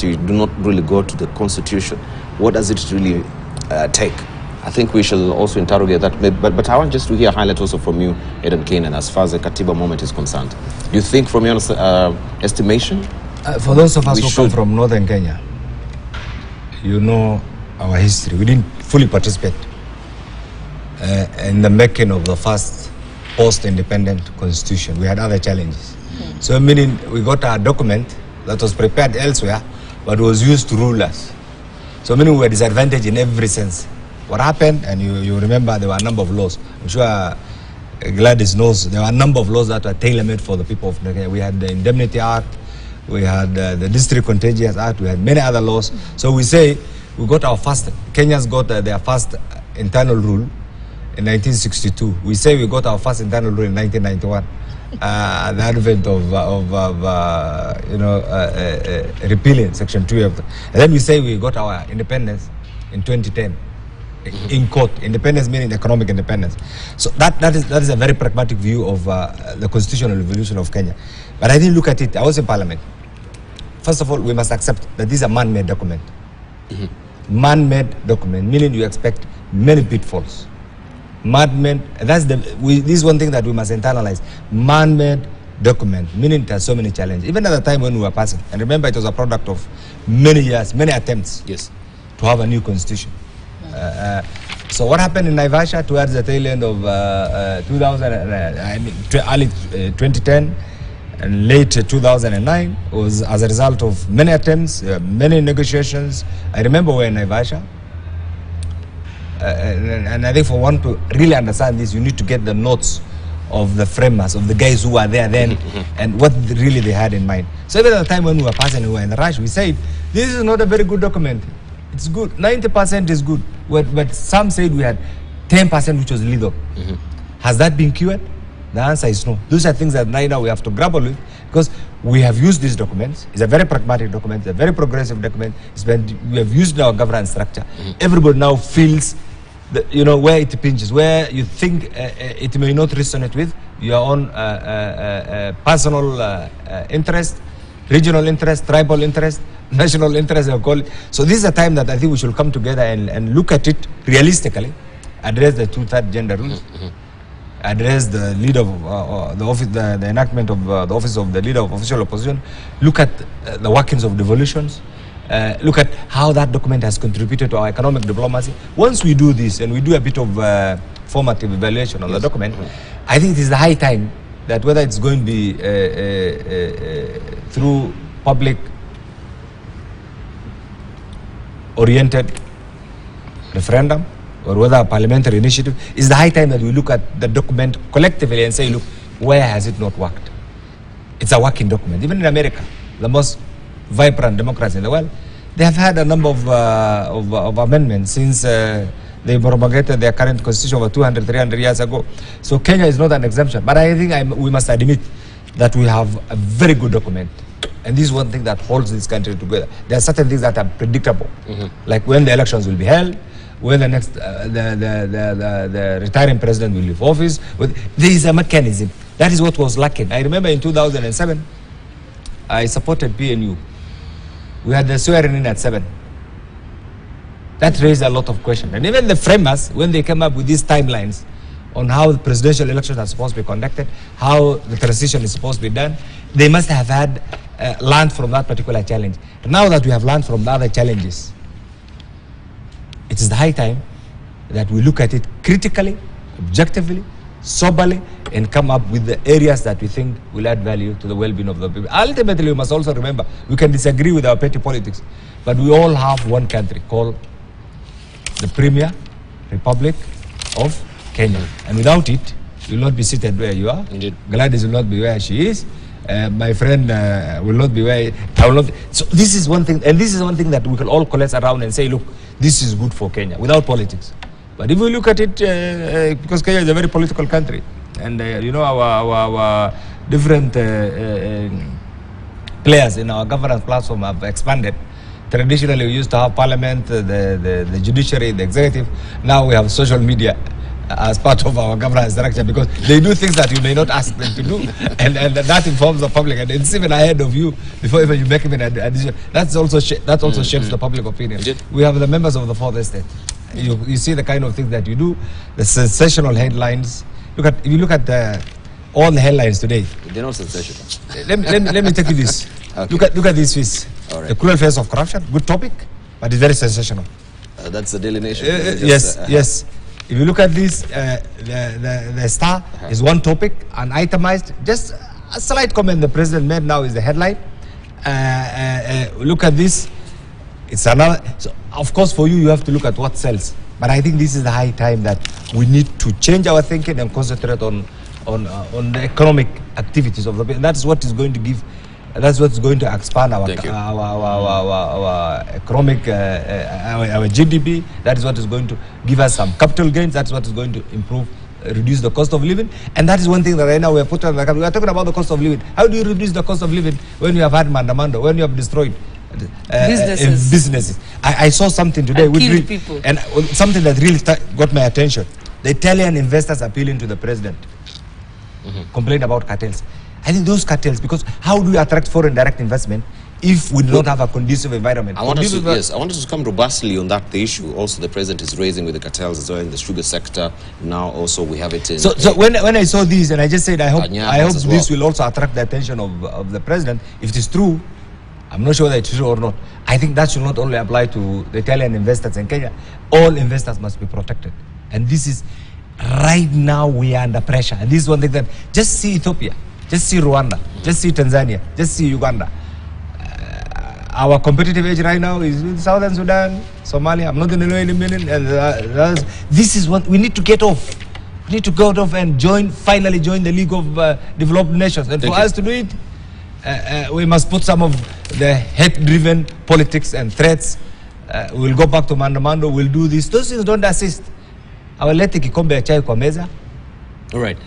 you do not really go to the constitution, what does it really take? I think we shall also interrogate that, but I want just to hear a highlight also from you, Adan Keynan, as far as the Katiba moment is concerned. You think, from your estimation? For those of us who come from northern Kenya, you know our history. We didn't fully participate in the making of the first post-independent constitution. We had other challenges. So meaning we got a document that was prepared elsewhere, but was used to rule us. So meaning we were disadvantaged in every sense. What happened, and you remember there were a number of laws. I'm sure Gladys knows there were a number of laws that were tailor-made for the people of Kenya. We had the Indemnity Act, we had the District Contagious Act, we had many other laws. So we say we got our first, Kenyans got their first internal rule in 1962. We say we got our first internal rule in 1991. The advent of repealing Section 2 of the, and then we say we got our independence in 2010. In court, independence meaning economic independence. So that is a very pragmatic view of the constitutional evolution of Kenya. But I didn't look at it. I was in Parliament. First of all, we must accept that this is a man-made document. Man-made document, meaning you expect many pitfalls. Man-made, this is one thing that we must internalize. Man-made document, meaning it has so many challenges. Even at the time when we were passing, and remember it was a product of many years, many attempts to have a new constitution. So what happened in Naivasha towards the tail end of early 2010 and late 2009 was as a result of many attempts, many negotiations. I remember we were in Naivasha. And I think for one to really understand this, you need to get the notes of the framers, of the guys who were there then, and what really they had in mind. So even at the time when we were passing, we were in the rush, we said, this is not a very good document. It's good, 90% is good, but some said we had 10% which was lethal. Has that been cured? The answer is no. Those are things that right now we have to grapple with, because we have used these documents. It's a very pragmatic document, it's a very progressive document. We have used our governance structure. Everybody now feels where it pinches, where you think it may not resonate with your own personal interest, regional interest, tribal interest, national interest, I'll call it. So this is a time that I think we should come together and look at it realistically, address the two-third gender rules, address the leader of the office, the enactment of the office of the leader of official opposition, look at the workings of devolutions, look at how that document has contributed to our economic diplomacy. Once we do this and we do a bit of formative evaluation on the document, I think it is the high time that whether it's going to be through public oriented referendum or whether a parliamentary initiative, is the high time that we look at the document collectively and say, look, where has it not worked? It's a working document. Even in America, the most vibrant democracy in the world, they have had a number of amendments since they promulgated their current constitution over 200, 300 years ago. So Kenya is not an exemption. But I think we must admit that we have a very good document. And this is one thing that holds this country together. There are certain things that are predictable, like when the elections will be held, when the next the retiring president will leave office. There is a mechanism. That is what was lacking. I remember in 2007, I supported PNU. We had the swearing in at 7. That raised a lot of questions. And even the framers, when they came up with these timelines on how the presidential elections are supposed to be conducted, how the transition is supposed to be done, they must have had learned from that particular challenge. Now that we have learned from the other challenges, it is the high time that we look at it critically, objectively, soberly, and come up with the areas that we think will add value to the well-being of the people. Ultimately, we must also remember, we can disagree with our petty politics, but we all have one country called the Premier Republic of Kenya. And without it, you will not be seated where you are. Indeed. Gladys will not be where she is. My friend will not be where I will not. So this is one thing, and this is one thing that we can all collect around and say, look, this is good for Kenya, without politics. But if we look at it, because Kenya is a very political country, and our different players in our governance platform have expanded. Traditionally, we used to have parliament, the judiciary, the executive. Now we have social media. as part of our governance structure, because they do things that you may not ask them to do, and that informs the public, and it's even ahead of you before even you make even a decision. That also shapes the public opinion. We have the members of the fourth estate. You see the kind of things that you do, the sensational headlines. If you look at all the headlines today, they're not sensational. let me take you this. Okay. Look at this face. Right. The cruel face of corruption. Good topic, but it's very sensational. That's the Daily Nation. Yes. If you look at this, the Star is one topic, and itemized. Just a slight comment the president made now is the headline. Look at this. It's another. So of course, for you have to look at what sells. But I think this is the high time that we need to change our thinking and concentrate on the economic activities of the. That's what is going to give. That's what's going to expand our economic, our GDP. That is what is going to give us some capital gains. That's what is going to improve, reduce the cost of living. And that is one thing that right now we are putting on the cabinet. We are talking about the cost of living. How do you reduce the cost of living when you have had mandamando, when you have destroyed businesses? I saw something today with people, and something that really got my attention. The Italian investors appealing to the president, complain about cartels. I think those cartels, because how do we attract foreign direct investment if we do not have a conducive environment? I wanted to come robustly on that. The issue also the president is raising with the cartels as well in the sugar sector. Now also we have it in. So when I saw this, and I just said I hope this will also attract the attention of the president. If it is true, I'm not sure that it's true or not. I think that should not only apply to the Italian investors in Kenya. All investors must be protected. And this is right now we are under pressure. And this is one thing that just see Ethiopia. Just see Rwanda, just see Tanzania, just see Uganda. Our competitive edge right now is with Southern Sudan, Somalia. I'm not going to know any minute. And this is what we need to get off. We need to get off and finally join the League of Developed Nations. And for us to do it, we must put some of the hate-driven politics and threats. We'll go back to Mandamando. We'll do this. Those things don't assist. Our lete kikombe ya chai kwa meza. All right.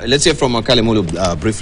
Let's hear from Kale Mulu briefly.